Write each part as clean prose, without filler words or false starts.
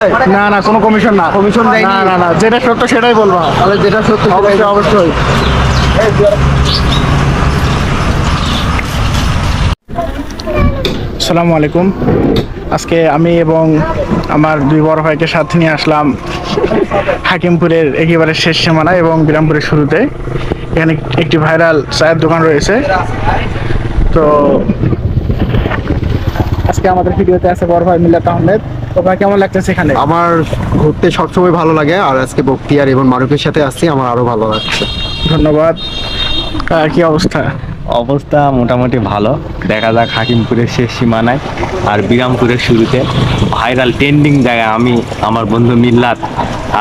না না, কোনো কমিশন না। কমিশন দেয়নি? না না না, যেটা সত্য সেটাই বলবা। তাহলে যেটা সত্যি অবশ্যই অবশ্যই। আসসালামু আলাইকুম। আজকে আমি এবং আমার দুই বড় ভাইকে সাথে নিয়ে আসলাম হাকিমপুরের একেবারে শেষ সীমানা এবং বিরামপুরের শুরুতে। এখানে একটি ভাইরাল চায়ের দোকান রয়েছে। তো আজকে আমাদের ভিডিওতে আছে বড় ভাই মিল্লাত আহমেদ। তোমার কেমন লাগতেছে এখানে? আমার ঘুরতে সবসময় ভালো লাগে, আর আজকে বক্তিয়ার এবং মারুফের সাথে আসছি, আমার আরো ভালো লাগছে। ধন্যবাদ। কি অবস্থা? অবস্থা মোটামুটি ভালো। দেখা যাক হাকিমপুরের শেষ সীমানায় আর বিরামপুরের শুরুতে ভাইরাল ট্রেন্ডিং জায়গায় আমি, আমার বন্ধু মিল্লাত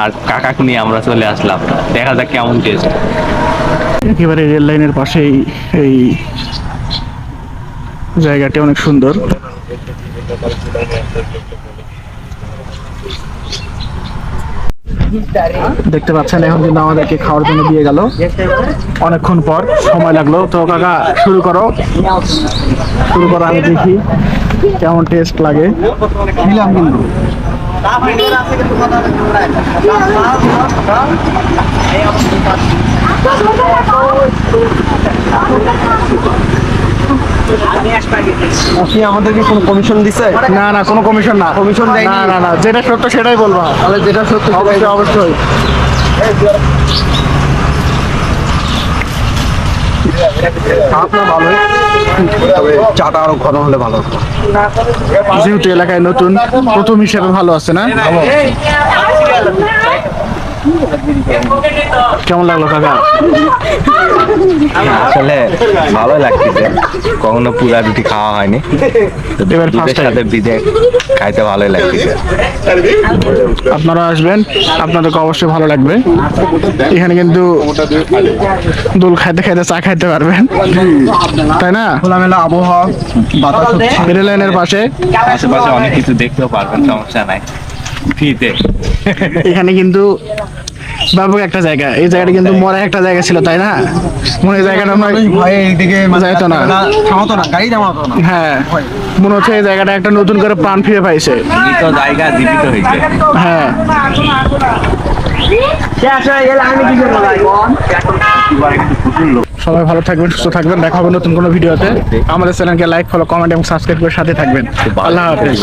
আর কাকাকে নিয়ে আমরা চলে আসলাম। দেখা যাক কেমন টেস্ট। একেবারে রেল লাইনের পাশেই এই জায়গাটি অনেক সুন্দর। দেখতে পাচ্ছেন এখন কিন্তু আমাদেরকে খাওয়ার জন্য দিয়ে গেল অনেকক্ষণ পর, সময় লাগলো। তো কাকা শুরু করো, আমি দেখি কেমন টেস্ট লাগে। দিলাম কিন্তু আপনি আমাদেরকে কোনো কমিশন দিছে? না না, কোনো কমিশন না। কমিশন দেয়নি? না না না, যেটা সত্য সেটাই বলবা। তাহলে যেটা সত্যি অবশ্যই অবশ্যই। খারাপ না, ভালোই, তবে চাটা আরো ঘন হলে ভালো হতো। যেহেতু এলাকায় নতুন, প্রথম হিসেবে ভালো আছে না? কেমন লাগলো কাকা? আসলে ভালো লাগতেছে, কখনো পুরা রুটি খাওয়া হয়নি, তো এবার দুধের first time। সাথে ভিজে খাইতে ভালোই লাগতেছে। আপনারা আসবেন, আপনাদেরকে অবশ্যই ভালো লাগবে। এখানে কিন্তু দোল খাইতে খাইতে চা খাইতে পারবেন, তাই না? খোলামেলা আবহাওয়া, বাতাস হচ্ছে। রেল লাইনের পাশে আশেপাশে অনেক কিছু দেখতেও পারবেন, সমস্যা নাই। ফ্রিতে এখানে কিন্তু ব্যাপক একটা জায়গা। এই জায়গাটা কিন্তু মরা একটা জায়গা ছিল, তাই না? মনে হয় জায়গাটা আমরা ভয়ে এইদিকে যাইতো না। থামাতো না, গাড়ি থামাতো না। হ্যাঁ, মনে হচ্ছে এই জায়গাটা একটা নতুন করে প্রাণ ফিরে পাইছে। মৃত জায়গা জীবিত হয়েছে। হ্যাঁ, সবাই ভালো থাকবেন, সুস্থ থাকবেন। দেখা হবে নতুন কোনো ভিডিওতে। আমাদের চ্যানেলকে লাইক, ফলো, কমেন্ট এবং সাবস্ক্রাইব করে সাথে থাকবেন। আল্লাহ হাফেজ।